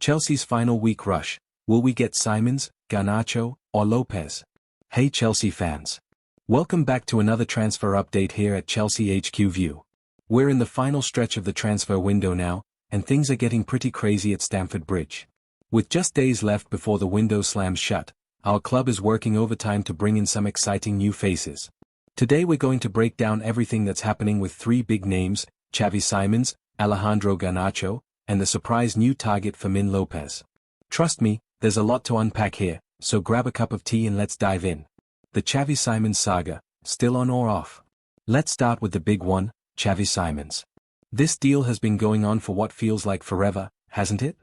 Chelsea's final week rush. Will we get Simons, Garnacho, or Lopez? Hey Chelsea fans. Welcome back to another transfer update here at Chelsea HQ View. We're in the final stretch of the transfer window now, and things are getting pretty crazy at Stamford Bridge. With just days left before the window slams shut, our club is working overtime to bring in some exciting new faces. Today we're going to break down everything that's happening with three big names, Xavi Simons, Alejandro Garnacho, and the surprise new target Fermin Lopez. Trust me, there's a lot to unpack here, so grab a cup of tea and let's dive in. The Xavi Simons saga, still on or off? Let's start with the big one, Xavi Simons. This deal has been going on for what feels like forever, hasn't it?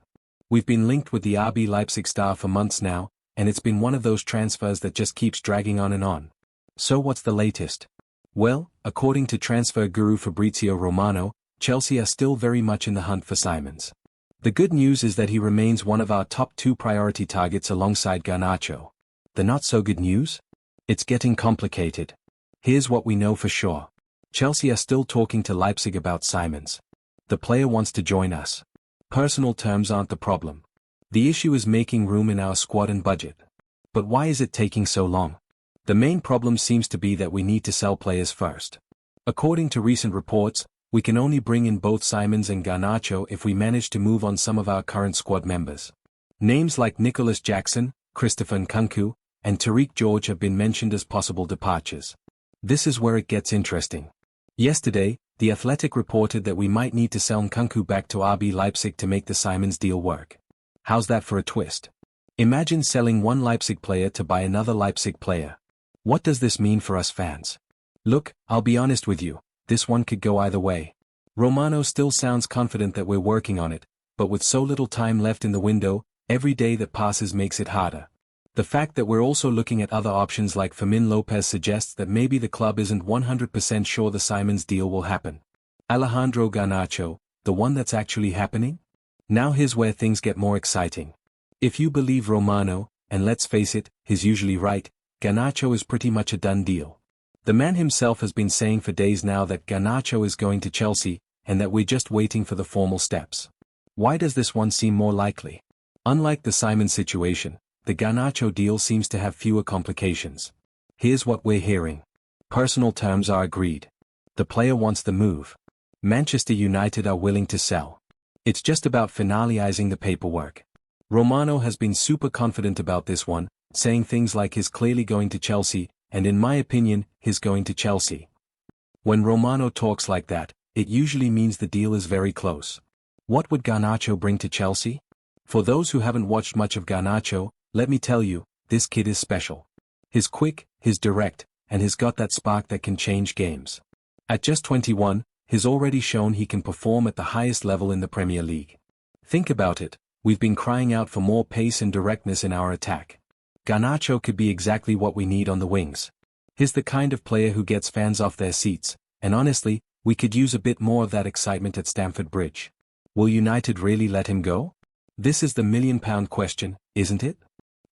We've been linked with the RB Leipzig star for months now, and it's been one of those transfers that just keeps dragging on and on. So what's the latest? Well, according to transfer guru Fabrizio Romano, Chelsea are still very much in the hunt for Simons. The good news is that he remains one of our top two priority targets alongside Garnacho. The not so good news? It's getting complicated. Here's what we know for sure. Chelsea are still talking to Leipzig about Simons. The player wants to join us. Personal terms aren't the problem. The issue is making room in our squad and budget. But why is it taking so long? The main problem seems to be that we need to sell players first. According to recent reports, we can only bring in both Simons and Garnacho if we manage to move on some of our current squad members. Names like Nicholas Jackson, Christopher Nkunku, and Tariq George have been mentioned as possible departures. This is where it gets interesting. Yesterday, The Athletic reported that we might need to sell Nkunku back to RB Leipzig to make the Simons deal work. How's that for a twist? Imagine selling one Leipzig player to buy another Leipzig player. What does this mean for us fans? Look, I'll be honest with you. This one could go either way. Romano still sounds confident that we're working on it, but with so little time left in the window, every day that passes makes it harder. The fact that we're also looking at other options like Fermin Lopez suggests that maybe the club isn't 100% sure the Simons deal will happen. Alejandro Garnacho, the one that's actually happening? Now here's where things get more exciting. If you believe Romano, and let's face it, he's usually right, Garnacho is pretty much a done deal. The man himself has been saying for days now that Garnacho is going to Chelsea, and that we're just waiting for the formal steps. Why does this one seem more likely? Unlike the Simons situation, the Garnacho deal seems to have fewer complications. Here's what we're hearing. Personal terms are agreed. The player wants the move. Manchester United are willing to sell. It's just about finalizing the paperwork. Romano has been super confident about this one, saying things like he's clearly going to Chelsea, and in my opinion, he's going to Chelsea. When Romano talks like that, it usually means the deal is very close. What would Garnacho bring to Chelsea? For those who haven't watched much of Garnacho, let me tell you, this kid is special. He's quick, he's direct, and he's got that spark that can change games. At just 21, he's already shown he can perform at the highest level in the Premier League. Think about it, we've been crying out for more pace and directness in our attack. Garnacho could be exactly what we need on the wings. He's the kind of player who gets fans off their seats, and honestly, we could use a bit more of that excitement at Stamford Bridge. Will United really let him go? This is the million-pound question, isn't it?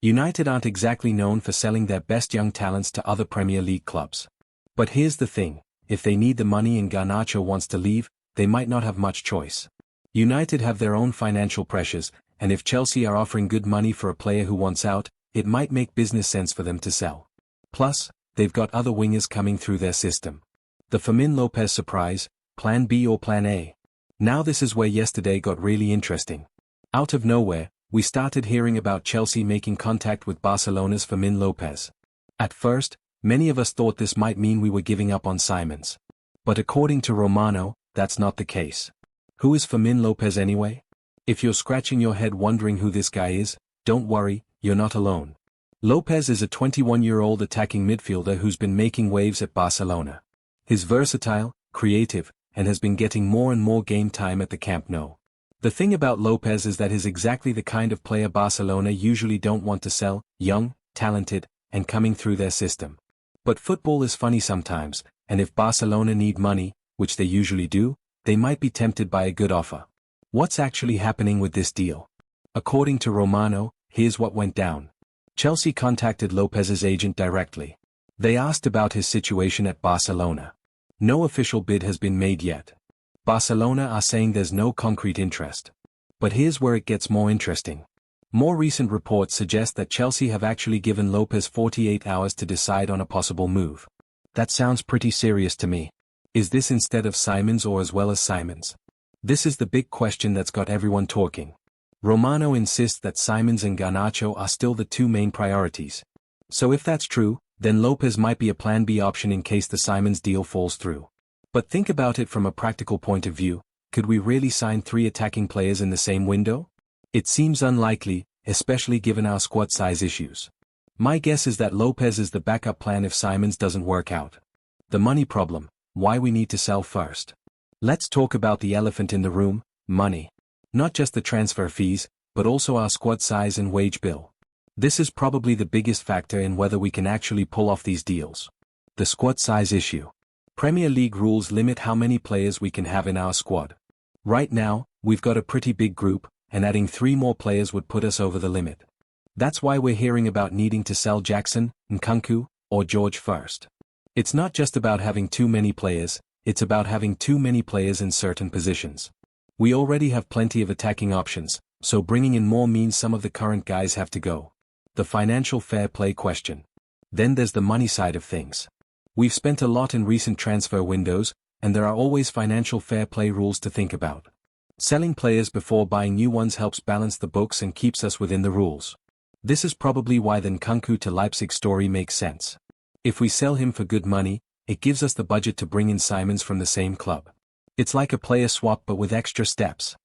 United aren't exactly known for selling their best young talents to other Premier League clubs. But here's the thing, if they need the money and Garnacho wants to leave, they might not have much choice. United have their own financial pressures, and if Chelsea are offering good money for a player who wants out, it might make business sense for them to sell. Plus, they've got other wingers coming through their system. The Fermin Lopez surprise, Plan B or Plan A. Now this is where yesterday got really interesting. Out of nowhere, we started hearing about Chelsea making contact with Barcelona's Fermin Lopez. At first, many of us thought this might mean we were giving up on Simons. But according to Romano, that's not the case. Who is Fermin Lopez anyway? If you're scratching your head wondering who this guy is, don't worry, you're not alone. Lopez is a 21-year-old attacking midfielder who's been making waves at Barcelona. He's versatile, creative, and has been getting more and more game time at the Camp Nou. The thing about Lopez is that he's exactly the kind of player Barcelona usually don't want to sell, young, talented, and coming through their system. But football is funny sometimes, and if Barcelona need money, which they usually do, they might be tempted by a good offer. What's actually happening with this deal? According to Romano, here's what went down. Chelsea contacted Lopez's agent directly. They asked about his situation at Barcelona. No official bid has been made yet. Barcelona are saying there's no concrete interest. But here's where it gets more interesting. More recent reports suggest that Chelsea have actually given Lopez 48 hours to decide on a possible move. That sounds pretty serious to me. Is this instead of Simons or as well as Simons? This is the big question that's got everyone talking. Romano insists that Simons and Garnacho are still the two main priorities. So if that's true, then Lopez might be a plan B option in case the Simons deal falls through. But think about it from a practical point of view. Could we really sign 3 attacking players in the same window? It seems unlikely, especially given our squad size issues. My guess is that Lopez is the backup plan if Simons doesn't work out. The money problem, why we need to sell first. Let's talk about the elephant in the room, money. Not just the transfer fees, but also our squad size and wage bill. This is probably the biggest factor in whether we can actually pull off these deals. The squad size issue. Premier League rules limit how many players we can have in our squad. Right now, we've got a pretty big group, and adding 3 more players would put us over the limit. That's why we're hearing about needing to sell Jackson, Nkunku, or George first. It's not just about having too many players, it's about having too many players in certain positions. We already have plenty of attacking options, so bringing in more means some of the current guys have to go. The financial fair play question. Then there's the money side of things. We've spent a lot in recent transfer windows, and there are always financial fair play rules to think about. Selling players before buying new ones helps balance the books and keeps us within the rules. This is probably why the Nkunku to Leipzig story makes sense. If we sell him for good money, it gives us the budget to bring in Simons from the same club. It's like a player swap but with extra steps.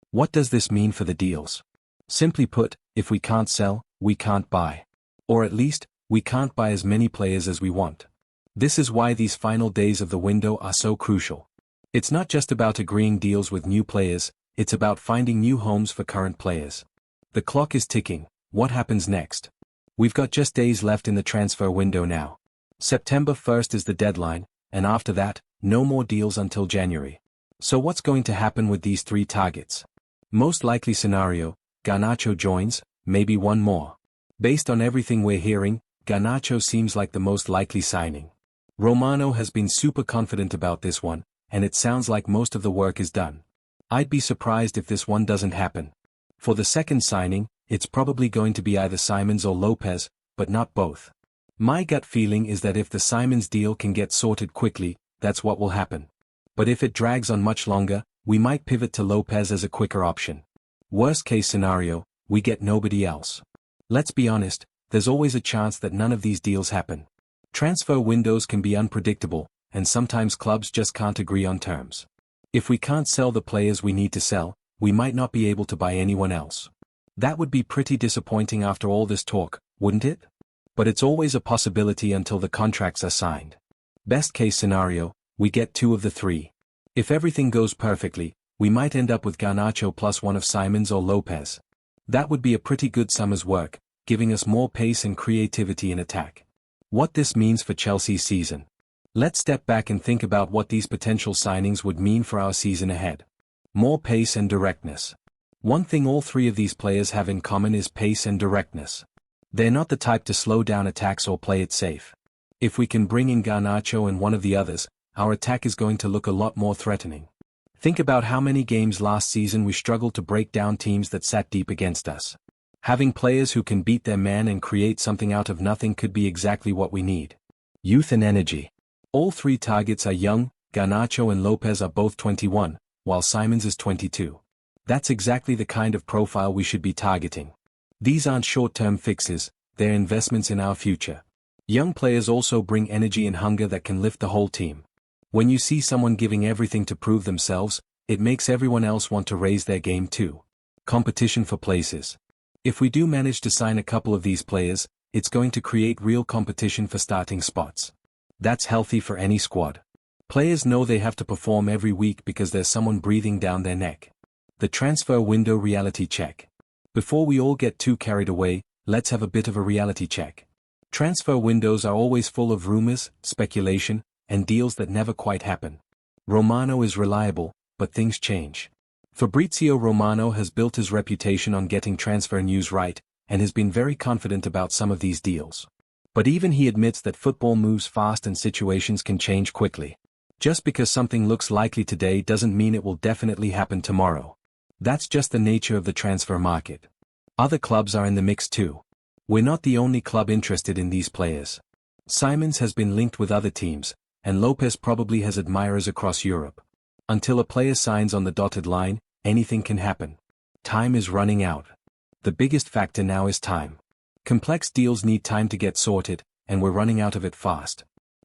What does this mean for the deals? Simply put, if we can't sell, we can't buy. Or at least, we can't buy as many players as we want. This is why these final days of the window are so crucial. It's not just about agreeing deals with new players, it's about finding new homes for current players. The clock is ticking. What happens next? We've got just days left in the transfer window now. September 1st is the deadline, and after that, no more deals until January. So what's going to happen with these 3 targets? Most likely scenario, Garnacho joins, maybe one more. Based on everything we're hearing, Garnacho seems like the most likely signing. Romano has been super confident about this one, and it sounds like most of the work is done. I'd be surprised if this one doesn't happen. For the second signing, it's probably going to be either Simons or Lopez, but not both. My gut feeling is that if the Simons deal can get sorted quickly, that's what will happen. But if it drags on much longer, we might pivot to Lopez as a quicker option. Worst case scenario, we get nobody else. Let's be honest, there's always a chance that none of these deals happen. Transfer windows can be unpredictable, and sometimes clubs just can't agree on terms. If we can't sell the players we need to sell, we might not be able to buy anyone else. That would be pretty disappointing after all this talk, wouldn't it? But it's always a possibility until the contracts are signed. Best case scenario, we get 2 of the 3. If everything goes perfectly, we might end up with Garnacho plus one of Simons or Lopez. That would be a pretty good summer's work, giving us more pace and creativity in attack. What this means for Chelsea's season. Let's step back and think about what these potential signings would mean for our season ahead. More pace and directness. One thing all 3 of these players have in common is pace and directness. They're not the type to slow down attacks or play it safe. If we can bring in Garnacho and one of the others, our attack is going to look a lot more threatening. Think about how many games last season we struggled to break down teams that sat deep against us. Having players who can beat their man and create something out of nothing could be exactly what we need. Youth and energy. All 3 targets are young, Garnacho and Lopez are both 21, while Simons is 22. That's exactly the kind of profile we should be targeting. These aren't short-term fixes, they're investments in our future. Young players also bring energy and hunger that can lift the whole team. When you see someone giving everything to prove themselves, it makes everyone else want to raise their game too. Competition for places. If we do manage to sign a couple of these players, it's going to create real competition for starting spots. That's healthy for any squad. Players know they have to perform every week because there's someone breathing down their neck. The transfer window reality check. Before we all get too carried away, let's have a bit of a reality check. Transfer windows are always full of rumors, speculation, and deals that never quite happen. Romano is reliable, but things change. Fabrizio Romano has built his reputation on getting transfer news right, and has been very confident about some of these deals. But even he admits that football moves fast and situations can change quickly. Just because something looks likely today doesn't mean it will definitely happen tomorrow. That's just the nature of the transfer market. Other clubs are in the mix too. We're not the only club interested in these players. Simons has been linked with other teams, and Lopez probably has admirers across Europe. Until a player signs on the dotted line, anything can happen. Time is running out. The biggest factor now is time. Complex deals need time to get sorted, and we're running out of it fast.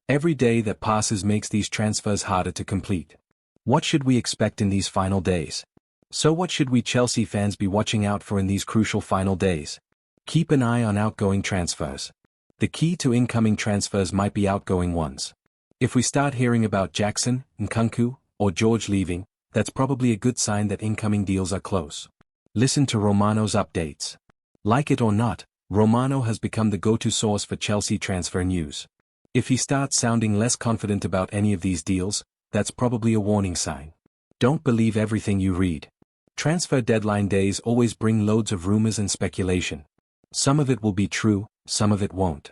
Every day that passes makes these transfers harder to complete. What should we expect in these final days? So what should we Chelsea fans be watching out for in these crucial final days? Keep an eye on outgoing transfers. The key to incoming transfers might be outgoing ones. If we start hearing about Jackson, Nkunku, or George leaving, that's probably a good sign that incoming deals are close. Listen to Romano's updates. Like it or not, Romano has become the go-to source for Chelsea transfer news. If he starts sounding less confident about any of these deals, that's probably a warning sign. Don't believe everything you read. Transfer deadline days always bring loads of rumors and speculation. Some of it will be true, some of it won't.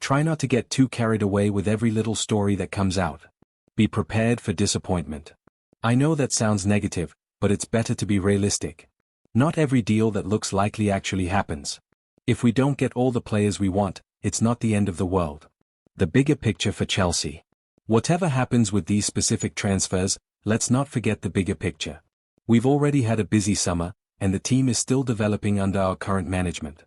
Try not to get too carried away with every little story that comes out. Be prepared for disappointment. I know that sounds negative, but it's better to be realistic. Not every deal that looks likely actually happens. If we don't get all the players we want, it's not the end of the world. The bigger picture for Chelsea. Whatever happens with these specific transfers, let's not forget the bigger picture. We've already had a busy summer, and the team is still developing under our current management.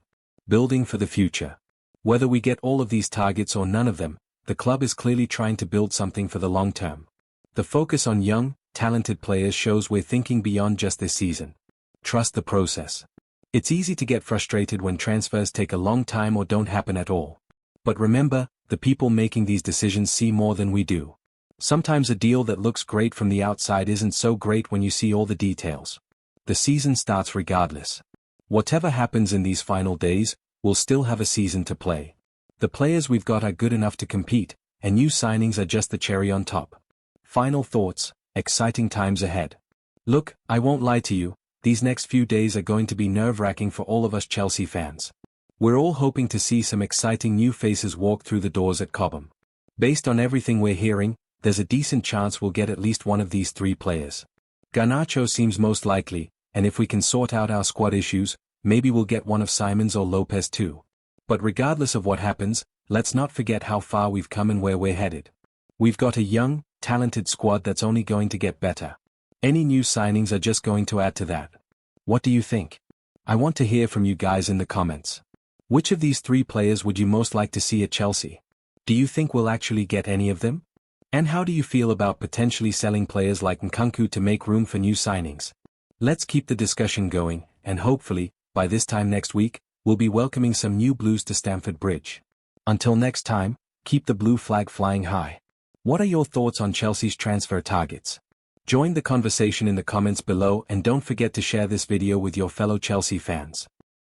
Building for the future. Whether we get all of these targets or none of them, the club is clearly trying to build something for the long term. The focus on young, talented players shows we're thinking beyond just this season. Trust the process. It's easy to get frustrated when transfers take a long time or don't happen at all. But remember, the people making these decisions see more than we do. Sometimes a deal that looks great from the outside isn't so great when you see all the details. The season starts regardless. Whatever happens in these final days, we'll still have a season to play. The players we've got are good enough to compete, and new signings are just the cherry on top. Final thoughts, exciting times ahead. Look, I won't lie to you, these next few days are going to be nerve-wracking for all of us Chelsea fans. We're all hoping to see some exciting new faces walk through the doors at Cobham. Based on everything we're hearing, there's a decent chance we'll get at least one of these three players. Garnacho seems most likely, and if we can sort out our squad issues, maybe we'll get one of Simons or Lopez too. But regardless of what happens, let's not forget how far we've come and where we're headed. We've got a young, talented squad that's only going to get better. Any new signings are just going to add to that. What do you think? I want to hear from you guys in the comments. Which of these three players would you most like to see at Chelsea? Do you think we'll actually get any of them? And how do you feel about potentially selling players like Nkunku to make room for new signings? Let's keep the discussion going, and hopefully, by this time next week, we'll be welcoming some new Blues to Stamford Bridge. Until next time, keep the blue flag flying high. What are your thoughts on Chelsea's transfer targets? Join the conversation in the comments below and don't forget to share this video with your fellow Chelsea fans.